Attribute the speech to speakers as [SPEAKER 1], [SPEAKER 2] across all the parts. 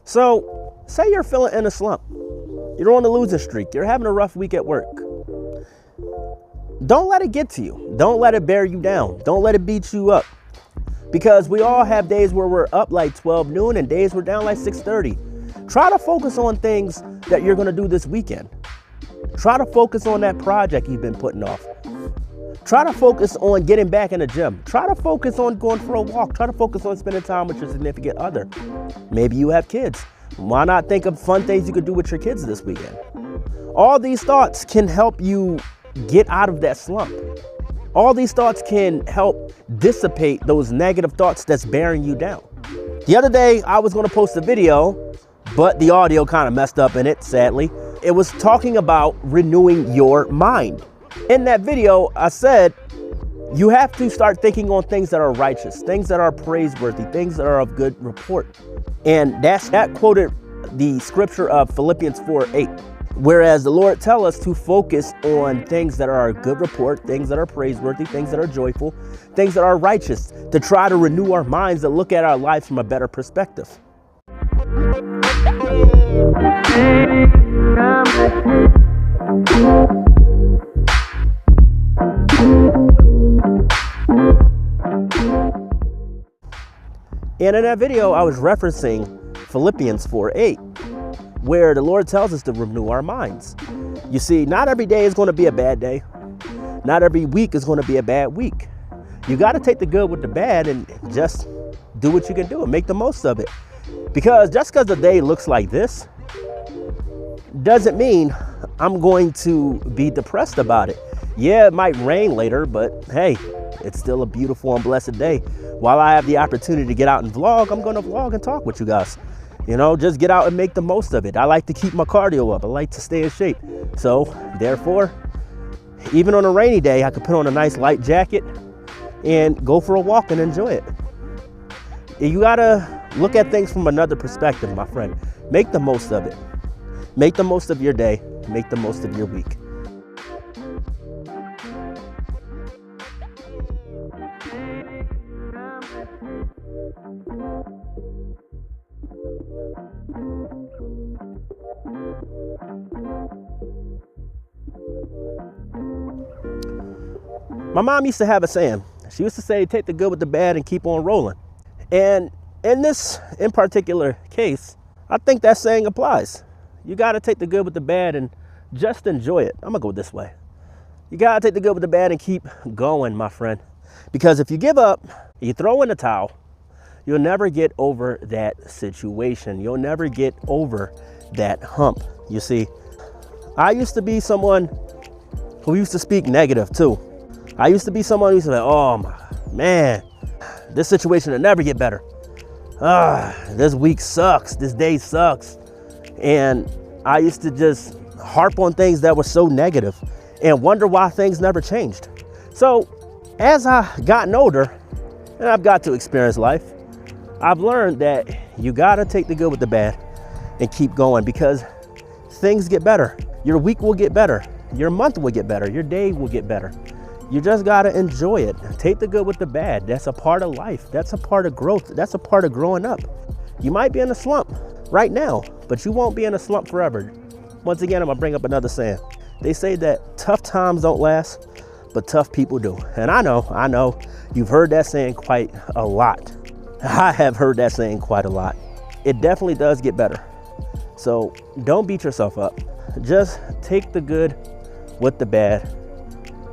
[SPEAKER 1] So say you're feeling in a slump. You're on a losing streak. You're having a rough week at work. Don't let it get to you. Don't let it bear you down. Don't let it beat you up. Because we all have days where we're up like 12 noon and days we're down like 6:30. Try to focus on things that you're going to do this weekend. Try to focus on that project you've been putting off. Try to focus on getting back in the gym. Try to focus on going for a walk. Try to focus on spending time with your significant other. Maybe you have kids. Why not think of fun things you could do with your kids this weekend? All these thoughts can help you get out of that slump. All these thoughts can help dissipate those negative thoughts that's bearing you down. The other day, I was going to post a video, but the audio kind of messed up in it, sadly. It was talking about renewing your mind. In that video, I said, you have to start thinking on things that are righteous, things that are praiseworthy, things that are of good report. And that quoted the scripture of Philippians 4:8. Whereas the Lord tells us to focus on things that are a good report, things that are praiseworthy, things that are joyful, things that are righteous, to try to renew our minds, to look at our lives from a better perspective. And in that video, I was referencing Philippians 4:8. Where the Lord tells us to renew our minds. You see, not every day is going to be a bad day. Not every week is going to be a bad week. You got to take the good with the bad and just do what you can do and make the most of it. Because just because the day looks like this doesn't mean I'm going to be depressed about it. Yeah, it might rain later, but hey, it's still a beautiful and blessed day. While I have the opportunity to get out and vlog, I'm going to vlog and talk with you guys. You know, just get out and make the most of it. I like to keep my cardio up. I like to stay in shape. So therefore, even on a rainy day, I could put on a nice light jacket and go for a walk and enjoy it. You gotta look at things from another perspective, my friend. Make the most of it. Make the most of your day. Make the most of your week. My mom used to have a saying. She used to say, take the good with the bad and keep on rolling. And in particular case, I think that saying applies. You got to take the good with the bad and just enjoy it. I'm going to go this way. You got to take the good with the bad and keep going, my friend. Because if you give up, you throw in the towel, you'll never get over that situation. You'll never get over that hump. You see, I used to be someone who used to speak negative too. I used to be someone who used to say, oh man, this situation will never get better. This week sucks, this day sucks. And I used to just harp on things that were so negative and wonder why things never changed. So as I've gotten older and I've got to experience life, I've learned that you gotta take the good with the bad and keep going, because things get better. Your week will get better. Your month will get better. Your day will get better. You just gotta enjoy it. Take the good with the bad. That's a part of life. That's a part of growth. That's a part of growing up. You might be in a slump right now, but you won't be in a slump forever. Once again, I'm gonna bring up another saying. They say that tough times don't last, but tough people do. And I know, you've heard that saying quite a lot. I have heard that saying quite a lot. It definitely does get better. So don't beat yourself up. Just take the good with the bad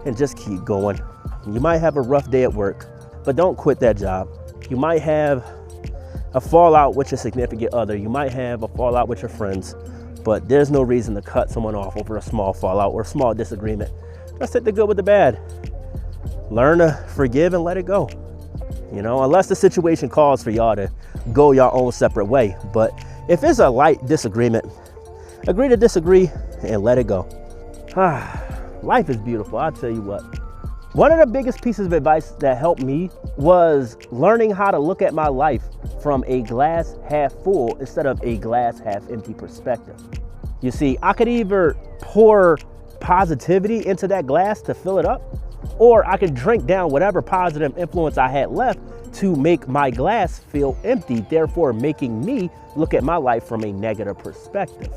[SPEAKER 1] and just keep going. You might have a rough day at work, but don't quit that job. You might have a fallout with your significant other. You might have a fallout with your friends, but there's no reason to cut someone off over a small fallout or a small disagreement. Just take the good with the bad. Learn to forgive and let it go. You know, unless the situation calls for y'all to go your own separate way. But if it's a light disagreement, agree to disagree and let it go. Life is beautiful, I'll tell you what. One of the biggest pieces of advice that helped me was learning how to look at my life from a glass half full instead of a glass half empty perspective. You see, I could either pour positivity into that glass to fill it up, Or I could drink down whatever positive influence I had left to make my glass feel empty, therefore making me look at my life from a negative perspective.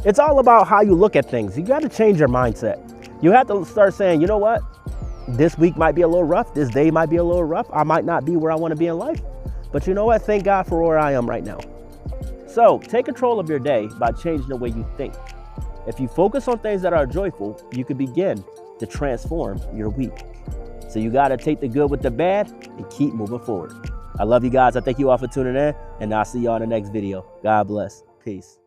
[SPEAKER 1] It's all about how you look at things. You got to change your mindset. You have to start saying, you know what? This week might be a little rough. This day might be a little rough. I might not be where I want to be in life. But you know what? Thank God for where I am right now. So take control of your day by changing the way you think. If you focus on things that are joyful, you can begin to transform your week. So you got to take the good with the bad and keep moving forward. I love you guys. I thank you all for tuning in, and I'll see you on the next video. God bless. Peace.